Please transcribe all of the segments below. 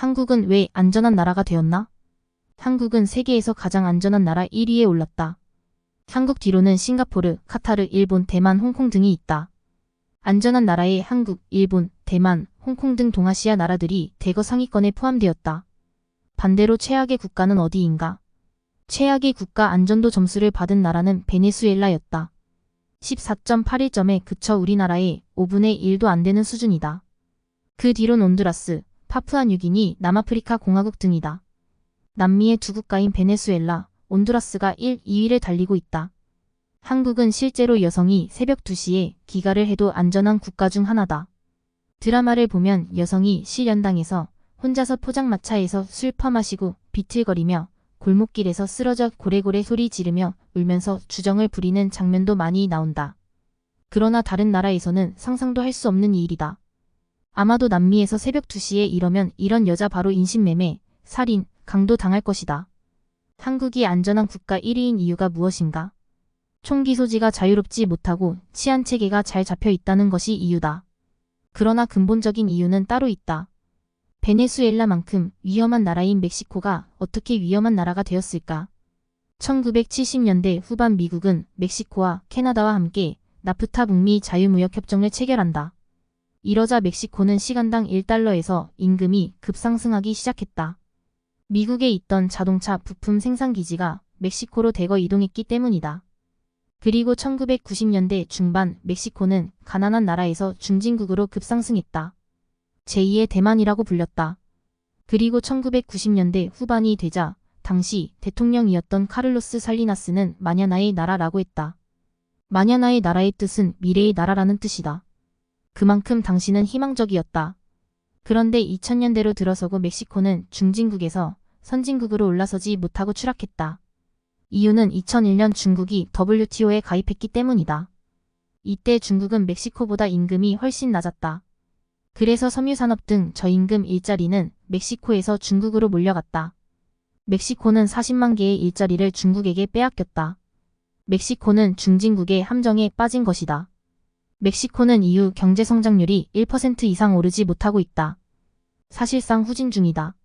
한국은 왜 안전한 나라가 되었나? 한국은 세계에서 가장 안전한 나라 1위에 올랐다. 한국 뒤로는 싱가포르, 카타르, 일본, 대만, 홍콩 등이 있다. 안전한 나라에 한국, 일본, 대만, 홍콩 등 동아시아 나라들이 대거 상위권에 포함되었다. 반대로 최악의 국가는 어디인가? 최악의 국가 안전도 점수를 받은 나라는 베네수엘라였다. 14.81점에 그쳐 우리나라의 5분의 1도 안 되는 수준이다. 그 뒤론 온두라스, 파푸아뉴기니, 남아프리카 공화국 등이다. 남미의 두 국가인 베네수엘라, 온두라스가 1, 2위를 달리고 있다. 한국은 실제로 여성이 새벽 2시에 기가를 해도 안전한 국가 중 하나다. 드라마를 보면 여성이 실연당에서 혼자서 포장마차에서 술 퍼마시고 비틀거리며 골목길에서 쓰러져 고래고래 소리 지르며 울면서 주정을 부리는 장면도 많이 나온다. 그러나 다른 나라에서는 상상도 할 수 없는 일이다. 아마도 남미에서 새벽 2시에 이러면 이런 여자 바로 인신매매, 살인, 강도 당할 것이다. 한국이 안전한 국가 1위인 이유가 무엇인가? 총기 소지가 자유롭지 못하고 치안 체계가 잘 잡혀 있다는 것이 이유다. 그러나 근본적인 이유는 따로 있다. 베네수엘라만큼 위험한 나라인 멕시코가 어떻게 위험한 나라가 되었을까? 1970년대 후반 미국은 멕시코와 캐나다와 함께 나프타 북미 자유무역협정을 체결한다. 이러자 멕시코는 시간당 1달러에서 임금이 급상승하기 시작했다. 미국에 있던 자동차 부품 생산기지가 멕시코로 대거 이동했기 때문이다. 그리고 1990년대 중반 멕시코는 가난한 나라에서 중진국으로 급상승했다. 제2의 대만이라고 불렸다. 그리고 1990년대 후반이 되자 당시 대통령이었던 카를로스 살리나스는 마냐나의 나라라고 했다. 마냐나의 나라의 뜻은 미래의 나라라는 뜻이다. 그만큼 당시는 희망적이었다. 그런데 2000년대로 들어서고 멕시코는 중진국에서 선진국으로 올라서지 못하고 추락했다. 이유는 2001년 중국이 WTO에 가입했기 때문이다. 이때 중국은 멕시코보다 임금이 훨씬 낮았다. 그래서 섬유산업 등 저임금 일자리는 멕시코에서 중국으로 몰려갔다. 멕시코는 40만 개의 일자리를 중국에게 빼앗겼다. 멕시코는 중진국의 함정에 빠진 것이다. 멕시코는 이후 경제성장률이 1% 이상 오르지 못하고 있다. 사실상 후진 중이다.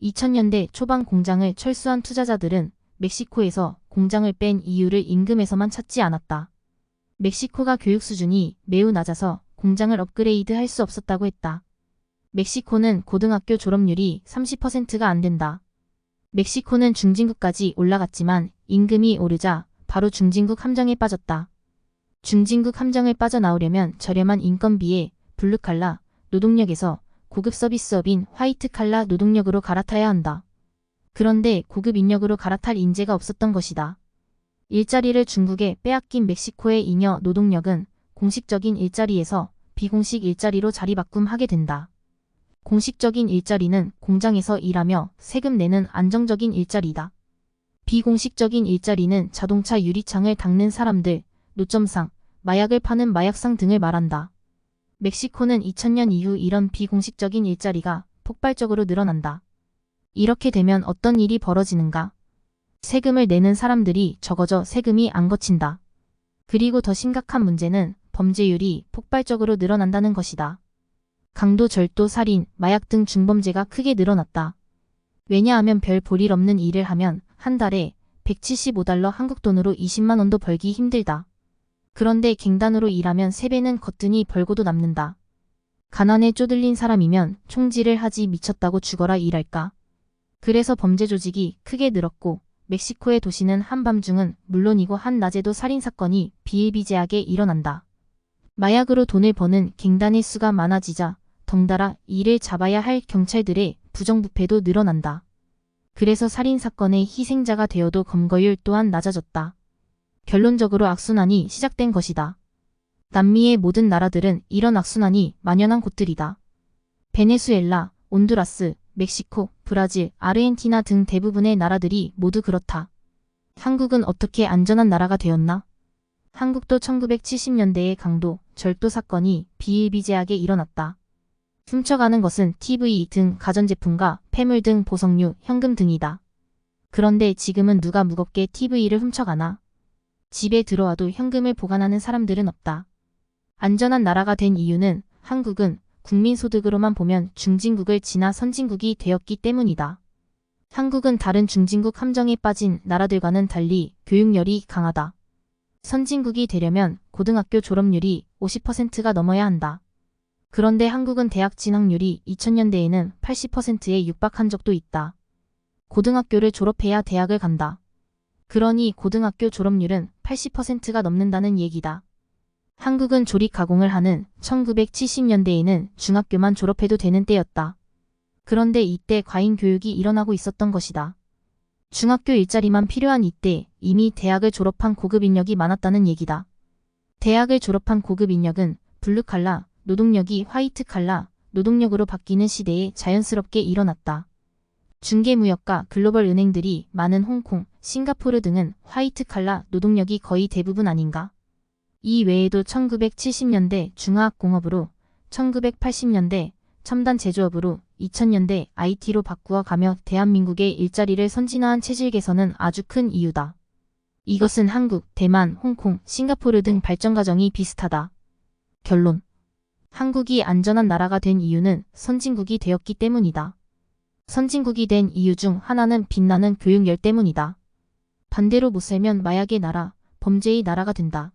2000년대 초반 공장을 철수한 투자자들은 멕시코에서 공장을 뺀 이유를 임금에서만 찾지 않았다. 멕시코가 교육 수준이 매우 낮아서 공장을 업그레이드 할 수 없었다고 했다. 멕시코는 고등학교 졸업률이 30%가 안 된다. 멕시코는 중진국까지 올라갔지만 임금이 오르자 바로 중진국 함정에 빠졌다. 중진국 함정을 빠져나오려면 저렴한 인건비에 블루칼라 노동력에서 고급 서비스업인 화이트칼라 노동력으로 갈아타야 한다. 그런데 고급 인력으로 갈아탈 인재가 없었던 것이다. 일자리를 중국에 빼앗긴 멕시코의 잉여 노동력은 공식적인 일자리에서 비공식 일자리로 자리바꿈하게 된다. 공식적인 일자리는 공장에서 일하며 세금 내는 안정적인 일자리다. 비공식적인 일자리는 자동차 유리창을 닦는 사람들, 노점상, 마약을 파는 마약상 등을 말한다. 멕시코는 2000년 이후 이런 비공식적인 일자리가 폭발적으로 늘어난다. 이렇게 되면 어떤 일이 벌어지는가? 세금을 내는 사람들이 적어져 세금이 안 거친다. 그리고 더 심각한 문제는 범죄율이 폭발적으로 늘어난다는 것이다. 강도, 절도, 살인, 마약 등 중범죄가 크게 늘어났다. 왜냐하면 별 볼일 없는 일을 하면 한 달에 175달러 한국 돈으로 20만 원도 벌기 힘들다. 그런데 갱단으로 일하면 3배는 거뜬히 벌고도 남는다. 가난에 쪼들린 사람이면 총질을 하지 미쳤다고 죽어라 일할까. 그래서 범죄 조직이 크게 늘었고 멕시코의 도시는 한밤중은 물론이고 한낮에도 살인사건이 비일비재하게 일어난다. 마약으로 돈을 버는 갱단의 수가 많아지자 덩달아 이를 잡아야 할 경찰들의 부정부패도 늘어난다. 그래서 살인사건의 희생자가 되어도 검거율 또한 낮아졌다. 결론적으로 악순환이 시작된 것이다. 남미의 모든 나라들은 이런 악순환이 만연한 곳들이다. 베네수엘라, 온두라스, 멕시코, 브라질, 아르헨티나 등 대부분의 나라들이 모두 그렇다. 한국은 어떻게 안전한 나라가 되었나? 한국도 1970년대의 강도, 절도 사건이 비일비재하게 일어났다. 훔쳐가는 것은 TV 등 가전제품과 폐물 등 보석류, 현금 등이다. 그런데 지금은 누가 무겁게 TV를 훔쳐가나? 집에 들어와도 현금을 보관하는 사람들은 없다. 안전한 나라가 된 이유는 한국은 국민소득으로만 보면 중진국을 지나 선진국이 되었기 때문이다. 한국은 다른 중진국 함정에 빠진 나라들과는 달리 교육열이 강하다. 선진국이 되려면 고등학교 졸업률이 50%가 넘어야 한다. 그런데 한국은 대학 진학률이 2000년대에는 80%에 육박한 적도 있다. 고등학교를 졸업해야 대학을 간다. 그러니 고등학교 졸업률은 80%가 넘는다는 얘기다. 한국은 조립 가공을 하는 1970년대에는 중학교만 졸업해도 되는 때였다. 그런데 이때 과잉 교육이 일어나고 있었던 것이다. 중학교 일자리만 필요한 이때 이미 대학을 졸업한 고급 인력이 많았다는 얘기다. 대학을 졸업한 고급 인력은 블루칼라 노동력이 화이트칼라 노동력으로 바뀌는 시대에 자연스럽게 일어났다. 중개무역과 글로벌 은행들이 많은 홍콩, 싱가포르 등은 화이트칼라 노동력이 거의 대부분 아닌가? 이 외에도 1970년대 중화학공업으로, 1980년대 첨단 제조업으로, 2000년대 IT로 바꾸어 가며 대한민국의 일자리를 선진화한 체질 개선은 아주 큰 이유다. 이것은 한국, 대만, 홍콩, 싱가포르 등 발전 과정이 비슷하다. 결론. 한국이 안전한 나라가 된 이유는 선진국이 되었기 때문이다. 선진국이 된 이유 중 하나는 빛나는 교육열 때문이다. 반대로 못 살면 마약의 나라, 범죄의 나라가 된다.